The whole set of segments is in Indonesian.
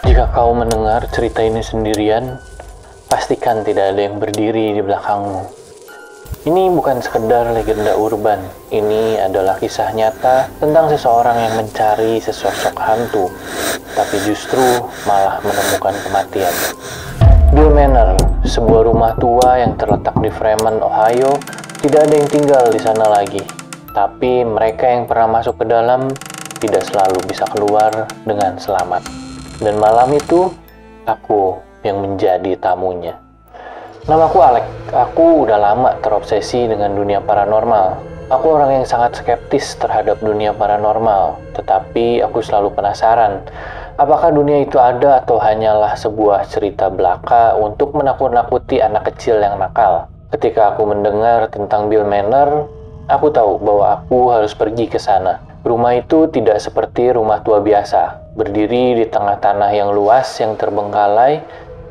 Jika kau mendengar cerita ini sendirian, pastikan tidak ada yang berdiri di belakangmu. Ini bukan sekedar legenda urban, ini adalah kisah nyata tentang seseorang yang mencari sesosok hantu, tapi justru malah menemukan kematian. Bill Manor, sebuah rumah tua yang terletak di Fremont, Ohio, tidak ada yang tinggal di sana lagi. Tapi mereka yang pernah masuk ke dalam tidak selalu bisa keluar dengan selamat. Dan malam itu, aku yang menjadi tamunya. Namaku Alec, aku udah lama terobsesi dengan dunia paranormal. Aku orang yang sangat skeptis terhadap dunia paranormal, tetapi aku selalu penasaran, apakah dunia itu ada atau hanyalah sebuah cerita belaka untuk menakut-nakuti anak kecil yang nakal. Ketika aku mendengar tentang Bill Manor, aku tahu bahwa aku harus pergi ke sana. Rumah itu tidak seperti rumah tua biasa, berdiri di tengah tanah yang luas yang terbengkalai,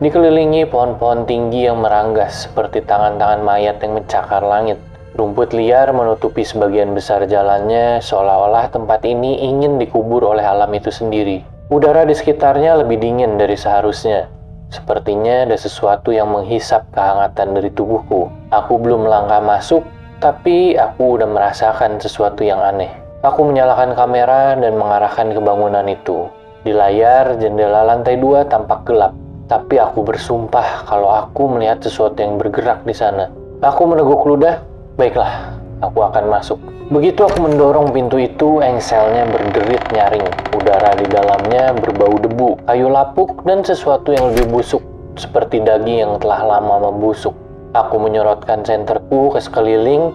dikelilingi pohon-pohon tinggi yang meranggas seperti tangan-tangan mayat yang mencakar langit. Rumput liar menutupi sebagian besar jalannya, seolah-olah tempat ini ingin dikubur oleh alam itu sendiri. Udara di sekitarnya lebih dingin dari seharusnya. Sepertinya ada sesuatu yang menghisap kehangatan dari tubuhku. Aku belum melangkah masuk, tapi aku udah merasakan sesuatu yang aneh. Aku menyalakan kamera dan mengarahkan ke bangunan itu. Di layar, jendela lantai 2 tampak gelap. Tapi aku bersumpah kalau aku melihat sesuatu yang bergerak di sana. Aku meneguk ludah, baiklah, aku akan masuk. Begitu aku mendorong pintu itu, engselnya berderit nyaring. Udara di dalamnya berbau debu, kayu lapuk, dan sesuatu yang lebih busuk, seperti daging yang telah lama membusuk. Aku menyorotkan senterku ke sekeliling,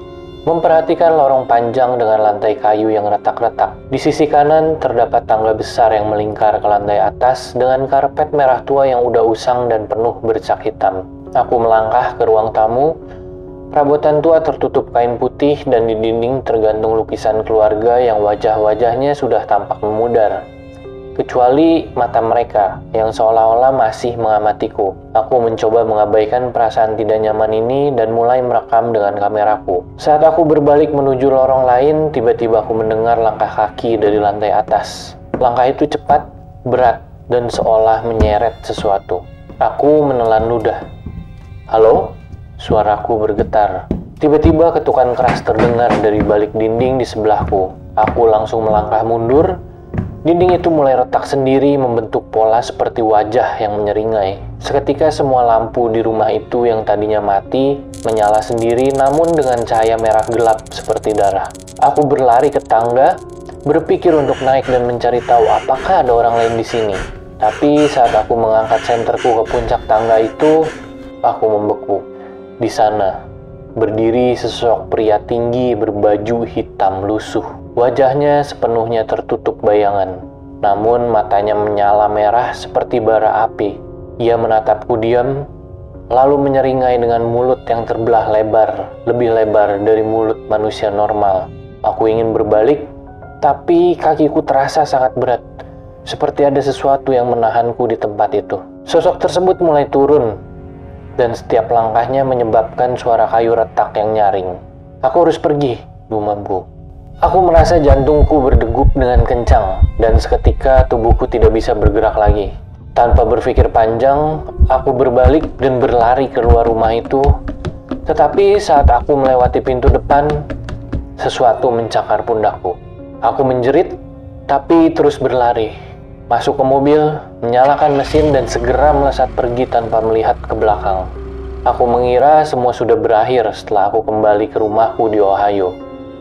memperhatikan lorong panjang dengan lantai kayu yang retak-retak. Di sisi kanan terdapat tangga besar yang melingkar ke lantai atas dengan karpet merah tua yang udah usang dan penuh bercak hitam. Aku melangkah ke ruang tamu. Perabotan tua tertutup kain putih dan di dinding tergantung lukisan keluarga yang wajah-wajahnya sudah tampak memudar. Kecuali mata mereka yang seolah-olah masih mengamatiku. Aku mencoba mengabaikan perasaan tidak nyaman ini dan mulai merekam dengan kameraku. Saat aku berbalik menuju lorong lain, tiba-tiba aku mendengar langkah kaki dari lantai atas. Langkah itu cepat, berat, dan seolah menyeret sesuatu. Aku menelan ludah. Halo? Suaraku bergetar. Tiba-tiba ketukan keras terdengar dari balik dinding di sebelahku. Aku langsung melangkah mundur. Dinding itu mulai retak sendiri membentuk pola seperti wajah yang menyeringai. Seketika semua lampu di rumah itu yang tadinya mati menyala sendiri namun dengan cahaya merah gelap seperti darah. Aku berlari ke tangga, berpikir untuk naik dan mencari tahu apakah ada orang lain di sini. Tapi saat aku mengangkat senterku ke puncak tangga itu, aku membeku. Di sana, berdiri sesosok pria tinggi berbaju hitam lusuh. Wajahnya sepenuhnya tertutup bayangan, namun matanya menyala merah seperti bara api. Ia menatapku diam, lalu menyeringai dengan mulut yang terbelah lebar, lebih lebar dari mulut manusia normal. Aku ingin berbalik, tapi kakiku terasa sangat berat, seperti ada sesuatu yang menahanku di tempat itu. Sosok tersebut mulai turun, dan setiap langkahnya menyebabkan suara kayu retak yang nyaring. Aku harus pergi, gumamku. Aku merasa jantungku berdegup dengan kencang, dan seketika tubuhku tidak bisa bergerak lagi. Tanpa berpikir panjang, aku berbalik dan berlari keluar rumah itu. Tetapi saat aku melewati pintu depan, sesuatu mencakar pundakku. Aku menjerit, tapi terus berlari. Masuk ke mobil, menyalakan mesin dan segera melesat pergi tanpa melihat ke belakang. Aku mengira semua sudah berakhir setelah aku kembali ke rumahku di Ohio.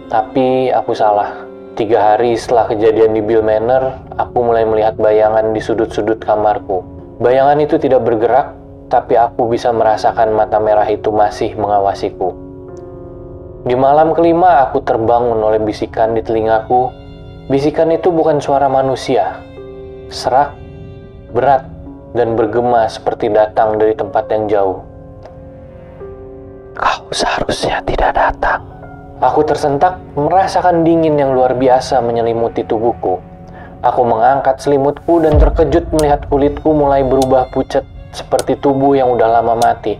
Tapi aku salah. 3 hari setelah kejadian di Bill Manor, aku mulai melihat bayangan di sudut-sudut kamarku. Bayangan itu tidak bergerak, tapi aku bisa merasakan mata merah itu masih mengawasiku. Di malam kelima, aku terbangun oleh bisikan di telingaku. Bisikan itu bukan suara manusia. Serak, berat, dan bergema seperti datang dari tempat yang jauh. Kau seharusnya tidak datang. Aku tersentak, merasakan dingin yang luar biasa menyelimuti tubuhku. Aku mengangkat selimutku dan terkejut melihat kulitku mulai berubah pucat seperti tubuh yang udah lama mati.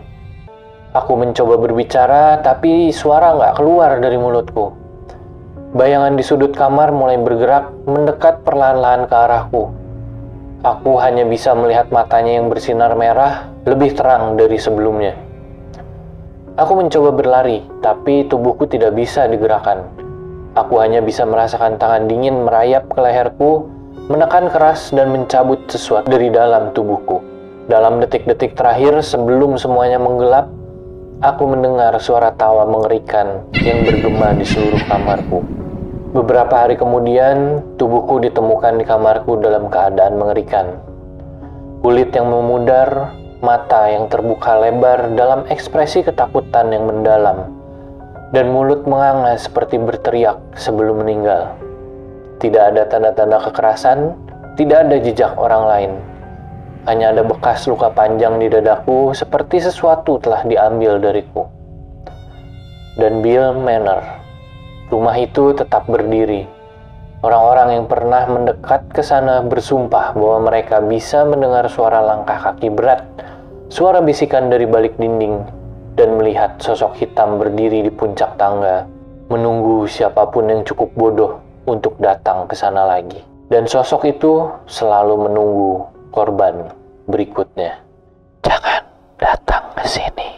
Aku mencoba berbicara, tapi suara nggak keluar dari mulutku. Bayangan di sudut kamar mulai bergerak, mendekat perlahan-lahan ke arahku. Aku hanya bisa melihat matanya yang bersinar merah, lebih terang dari sebelumnya. Aku mencoba berlari, tapi tubuhku tidak bisa digerakkan. Aku hanya bisa merasakan tangan dingin merayap ke leherku, menekan keras dan mencabut sesuatu dari dalam tubuhku. Dalam detik-detik terakhir sebelum semuanya menggelap, aku mendengar suara tawa mengerikan yang bergema di seluruh kamarku. Beberapa hari kemudian, tubuhku ditemukan di kamarku dalam keadaan mengerikan. Kulit yang memudar, mata yang terbuka lebar dalam ekspresi ketakutan yang mendalam, dan mulut menganga seperti berteriak sebelum meninggal. Tidak ada tanda-tanda kekerasan, tidak ada jejak orang lain. Hanya ada bekas luka panjang di dadaku seperti sesuatu telah diambil dariku. Dan Bill Manor. Rumah itu tetap berdiri. Orang-orang yang pernah mendekat ke sana bersumpah bahwa mereka bisa mendengar suara langkah kaki berat, suara bisikan dari balik dinding, dan melihat sosok hitam berdiri di puncak tangga, menunggu siapapun yang cukup bodoh untuk datang ke sana lagi. Dan sosok itu selalu menunggu korban berikutnya. Jangan datang ke sini.